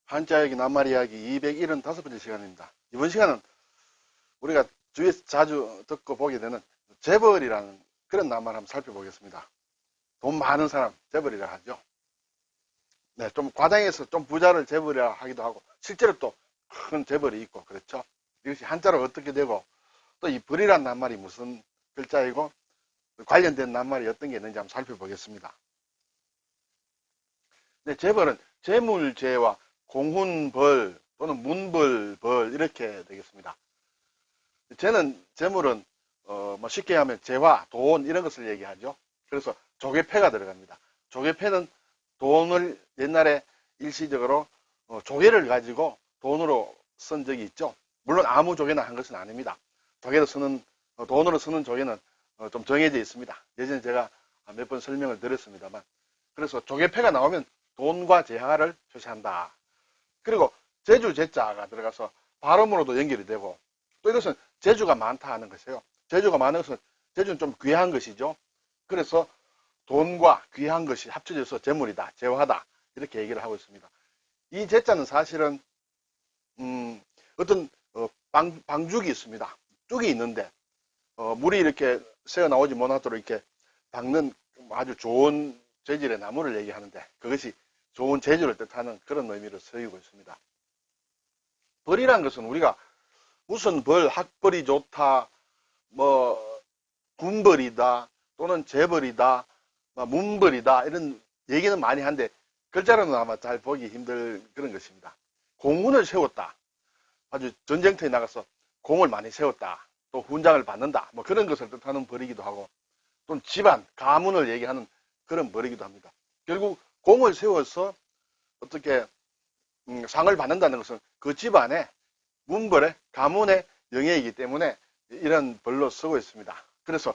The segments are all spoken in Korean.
한자이야기 낱말이야기 275번째 시간입니다. 이번 시간은 우리가 주위에서 자주 듣고 보게 되는 재벌이라는 그런 낱말을 한번 살펴보겠습니다. 돈 많은 사람, 재벌이라 하죠. 네, 좀 과장해서 좀 부자를 재벌이라 하기도 하고, 실제로 또 큰 재벌이 있고, 그렇죠. 이것이 한자로 어떻게 되고, 또 이 벌이라는 낱말이 무슨 글자이고, 관련된 낱말이 어떤 게 있는지 한번 살펴보겠습니다. 네, 재벌은 재물재와 공훈벌 또는 문벌벌 이렇게 되겠습니다. 재물은 뭐 쉽게 하면 재화, 돈 이런 것을 얘기하죠. 그래서 조개패가 들어갑니다. 조개패는 돈을 옛날에 일시적으로 조개를 가지고 돈으로 쓴 적이 있죠. 물론 아무 조개나 한 것은 아닙니다. 돈으로 쓰는 조개는 좀 정해져 있습니다. 예전에 제가 몇 번 설명을 드렸습니다만, 그래서 조개패가 나오면 돈과 재화를 표시한다. 그리고 재주 재자가 들어가서 발음으로도 연결이 되고, 또 이것은 재주가 많다 하는 것이에요. 재주가 많은 것은, 재주는 좀 귀한 것이죠. 그래서 돈과 귀한 것이 합쳐져서 재물이다, 재화다 이렇게 얘기를 하고 있습니다. 이 재자는 사실은 어떤 방죽이 있습니다. 뚝이 있는데 물이 이렇게 새어 나오지 못하도록 이렇게 박는 아주 좋은 재질의 나무를 얘기하는데, 그것이 좋은 재주를 뜻하는 그런 의미로 쓰이고 있습니다. 벌이란 것은 우리가 무슨 벌, 학벌이 좋다, 뭐 군벌이다, 또는 재벌이다, 문벌이다 이런 얘기는 많이 하는데 글자로는 아마 잘 보기 힘들 그런 것입니다. 공훈을 세웠다, 아주 전쟁터에 나가서 공을 많이 세웠다, 또 훈장을 받는다, 뭐 그런 것을 뜻하는 벌이기도 하고, 또는 집안, 가문을 얘기하는 그런 벌이기도 합니다. 결국 공을 세워서 어떻게 상을 받는다는 것은 그 집안의 문벌의 가문의 영예이기 때문에 이런 벌로 쓰고 있습니다. 그래서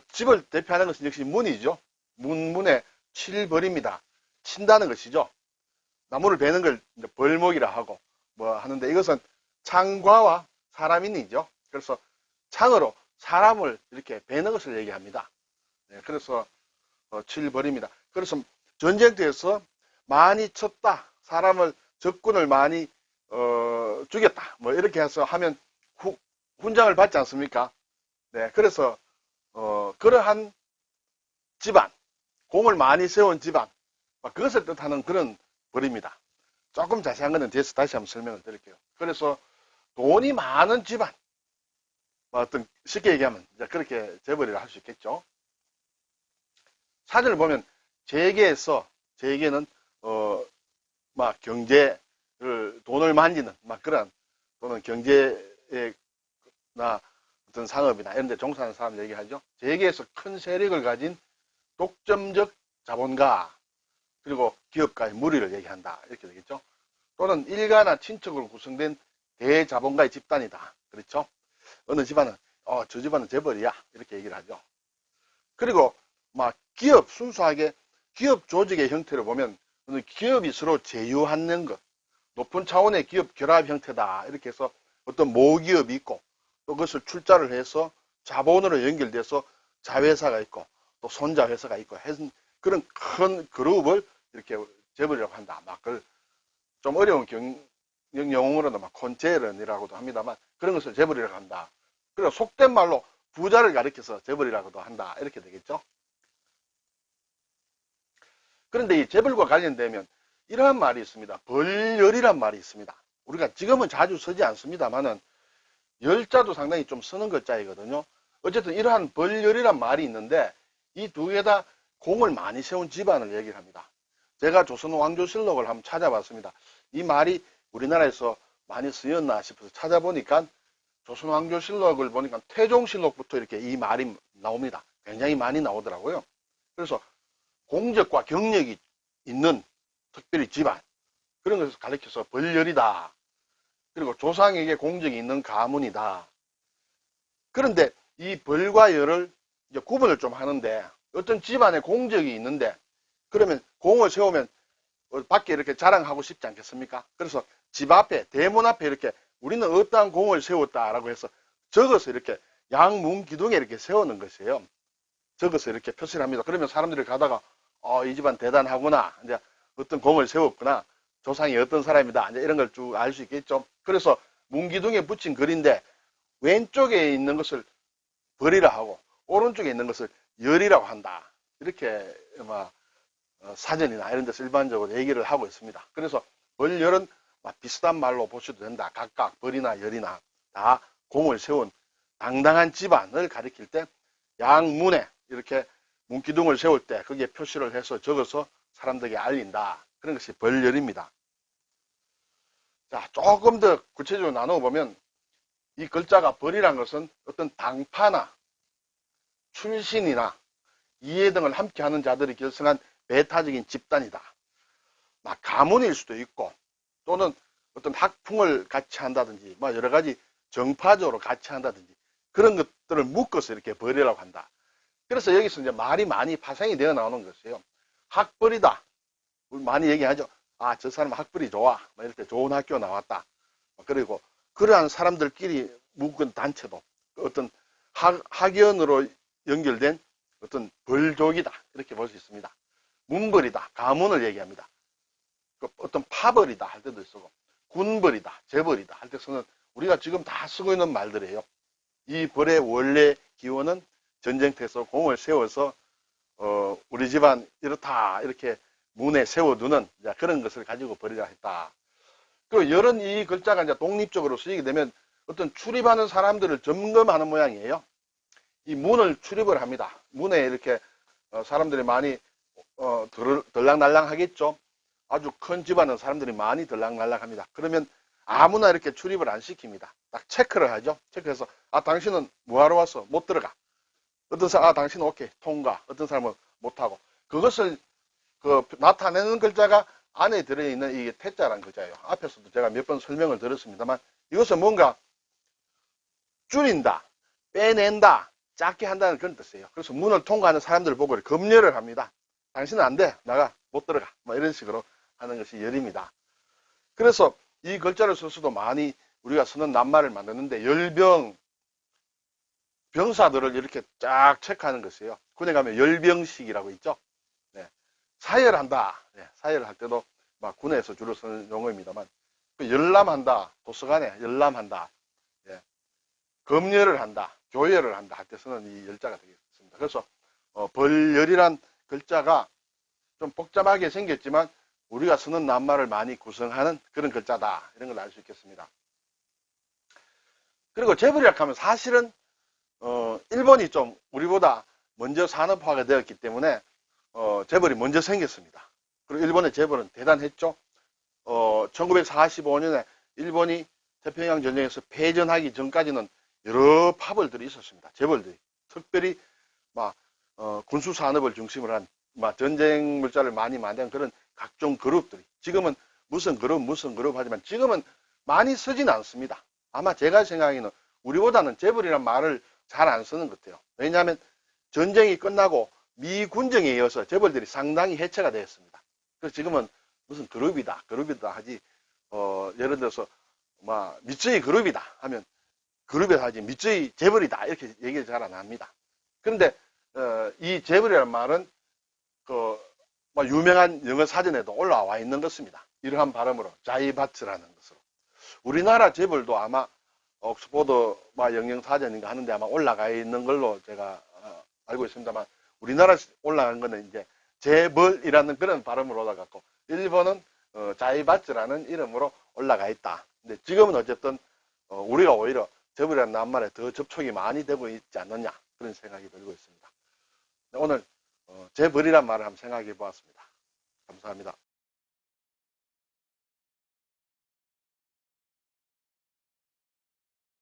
집을 대표하는 것은 역시 문이죠. 문문의 칠벌입니다. 친다는 것이죠. 나무를 베는 걸 벌목이라 하고 뭐 하는데, 이것은 창과와 사람인이죠. 그래서 창으로 사람을 이렇게 베는 것을 얘기합니다. 네, 그래서 칠벌입니다. 그래서 전쟁터에서 많이 쳤다, 사람을 적군을 많이 죽였다, 뭐 이렇게 해서 하면 훈장을 받지 않습니까? 네, 그래서 그러한 집안, 공을 많이 세운 집안, 그것을 뜻하는 그런 벌입니다. 조금 자세한 것은 뒤에서 다시 한번 설명을 드릴게요. 그래서 돈이 많은 집안, 어떤 쉽게 얘기하면 그렇게 재벌이라 할 수 있겠죠. 사전을 보면 재계는 경제를, 돈을 만지는 그런, 또는 경제나 어떤 상업이나 이런 데 종사하는 사람을 얘기하죠. 재계에서 큰 세력을 가진 독점적 자본가, 그리고 기업가의 무리를 얘기한다 이렇게 되겠죠. 또는 일가나 친척으로 구성된 대자본가의 집단이다, 그렇죠. 어느 집안은 저 집안은 재벌이야 이렇게 얘기를 하죠. 그리고 기업, 순수하게 기업 조직의 형태를 보면 기업이 서로 제휴하는 것, 높은 차원의 기업 결합 형태다 이렇게 해서 어떤 모기업이 있고, 또 그것을 출자를 해서 자본으로 연결돼서 자회사가 있고 또 손자회사가 있고 해서 그런 큰 그룹을 이렇게 재벌이라고 한다. 그걸 좀 어려운 영어로는 콘체른이라고도 합니다만, 그런 것을 재벌이라고 한다. 그리고 속된 말로 부자를 가리켜서 재벌이라고도 한다 이렇게 되겠죠. 그런데 이 재벌과 관련되면 이러한 말이 있습니다. 벌열이란 말이 있습니다. 우리가 지금은 자주 쓰지 않습니다만은 열자도 상당히 좀 쓰는 글자이거든요. 어쨌든 이러한 벌열이란 말이 있는데, 이 두 개 다 공을 많이 세운 집안을 얘기를 합니다. 제가 조선 왕조실록을 한번 찾아봤습니다. 이 말이 우리나라에서 많이 쓰였나 싶어서 찾아보니까 조선 왕조실록을 보니까 태종실록부터 이렇게 이 말이 나옵니다. 굉장히 많이 나오더라고요. 그래서 공적과 경력이 있는 특별히 집안, 그런 것을 가리켜서 벌열이다. 그리고 조상에게 공적이 있는 가문이다. 그런데 이 벌과 열을 이제 구분을 좀 하는데, 어떤 집안에 공적이 있는데 그러면 공을 세우면 밖에 이렇게 자랑하고 싶지 않겠습니까? 그래서 집 앞에, 대문 앞에 이렇게 우리는 어떠한 공을 세웠다라고 해서 적어서 이렇게 양문 기둥에 이렇게 세우는 것이에요. 적어서 이렇게 표시를 합니다. 그러면 사람들이 가다가 이 집안 대단하구나, 이제 어떤 공을 세웠구나, 조상이 어떤 사람이다. 이제 이런 걸 쭉 알 수 있겠죠. 그래서 문기둥에 붙인 글인데 왼쪽에 있는 것을 벌이라 하고 오른쪽에 있는 것을 열이라고 한다. 이렇게 사전이나 이런 데서 일반적으로 얘기를 하고 있습니다. 그래서 벌열은 비슷한 말로 보셔도 된다. 각각 벌이나 열이나 다 공을 세운 당당한 집안을 가리킬 때 양문에 이렇게 문기둥을 세울 때 거기에 표시를 해서 적어서 사람들에게 알린다. 그런 것이 벌열입니다. 자, 조금 더 구체적으로 나눠보면 이 글자가 벌이란 것은 어떤 당파나 출신이나 이해 등을 함께하는 자들이 결성한 배타적인 집단이다. 가문일 수도 있고 또는 어떤 학풍을 같이 한다든지 여러 가지 정파적으로 같이 한다든지 그런 것들을 묶어서 이렇게 벌이라고 한다. 그래서 여기서 이제 말이 많이 파생이 되어 나오는 것이에요. 학벌이다. 많이 얘기하죠. 아, 저 사람 학벌이 좋아. 이럴 때 좋은 학교 나왔다. 그리고 그러한 사람들끼리 묶은 단체도 어떤 학연으로 연결된 어떤 벌족이다. 이렇게 볼 수 있습니다. 문벌이다. 가문을 얘기합니다. 어떤 파벌이다 할 때도 쓰고 군벌이다. 재벌이다 할 때 쓰는 우리가 지금 다 쓰고 있는 말들이에요. 이 벌의 원래 기원은 전쟁터에서 공을 세워서 우리 집안 이렇다 이렇게 문에 세워두는 그런 것을 가지고 벌이라 했다. 그리고 열은 이 글자가 이제 독립적으로 쓰이게 되면 어떤 출입하는 사람들을 점검하는 모양이에요. 이 문을 출입을 합니다. 문에 이렇게 사람들이 많이 들락날락 하겠죠. 아주 큰 집안은 사람들이 많이 들락날락 합니다. 그러면 아무나 이렇게 출입을 안 시킵니다. 딱 체크를 하죠. 체크해서 아, 당신은 뭐하러 왔어? 못 들어가. 어떤 사람 아, 당신은 오케이 통과. 어떤 사람은 못하고. 그것을 나타내는 글자가 안에 들어있는 이게 태자라는 글자예요. 앞에서도 제가 몇 번 설명을 드렸습니다만 이것은 뭔가 줄인다, 빼낸다, 작게 한다는 그런 뜻이에요. 그래서 문을 통과하는 사람들을 보고 검열을 합니다. 당신은 안 돼. 나가. 못 들어가. 이런 식으로 하는 것이 열입니다. 그래서 이 글자를 써서도 많이 우리가 쓰는 낱말을 만드는데 열병, 병사들을 이렇게 쫙 체크하는 것이에요. 군에 가면 열병식이라고 있죠. 네. 사열한다. 네. 사열할 때도 군에서 주로 쓰는 용어입니다만 열람한다. 도서관에 열람한다. 네. 검열을 한다. 교열을 한다 할 때 쓰는 이 열자가 되겠습니다. 그래서 벌열이란 글자가 좀 복잡하게 생겼지만 우리가 쓰는 낱말을 많이 구성하는 그런 글자다. 이런 걸 알 수 있겠습니다. 그리고 재벌이라고 하면 사실은 일본이 좀 우리보다 먼저 산업화가 되었기 때문에 재벌이 먼저 생겼습니다. 그리고 일본의 재벌은 대단했죠. 1945년에 일본이 태평양 전쟁에서 패전하기 전까지는 여러 파벌들이 있었습니다. 재벌들이 특별히 군수 산업을 중심으로 한 전쟁 물자를 많이 만든 그런 각종 그룹들이 지금은 무슨 그룹 하지만 지금은 많이 쓰지는 않습니다. 아마 제가 생각하기에는 우리보다는 재벌이라는 말을 잘 안 쓰는 것 같아요. 왜냐하면 전쟁이 끝나고 미군정에 이어서 재벌들이 상당히 해체가 되었습니다. 그래서 지금은 무슨 그룹이다 하지 예를 들어서 미쯔이 그룹이다 하면 그룹에서 하지 미쯔이 재벌이다 이렇게 얘기를 잘 안 합니다. 그런데 이 재벌이라는 말은 유명한 영어 사전에도 올라와 있는 것입니다. 이러한 발음으로 자이바츠라는 것으로. 우리나라 재벌도 아마 옥스포드 영영사전인가 하는데 아마 올라가 있는 걸로 제가 알고 있습니다만 우리나라 올라간 거는 이제 재벌이라는 그런 발음으로 올라갔고 일본은 자이바츠라는 이름으로 올라가 있다. 근데 지금은 어쨌든 우리가 오히려 재벌이라는 낱말에 더 접촉이 많이 되고 있지 않느냐 그런 생각이 들고 있습니다. 오늘 재벌이란 말을 한번 생각해 보았습니다. 감사합니다.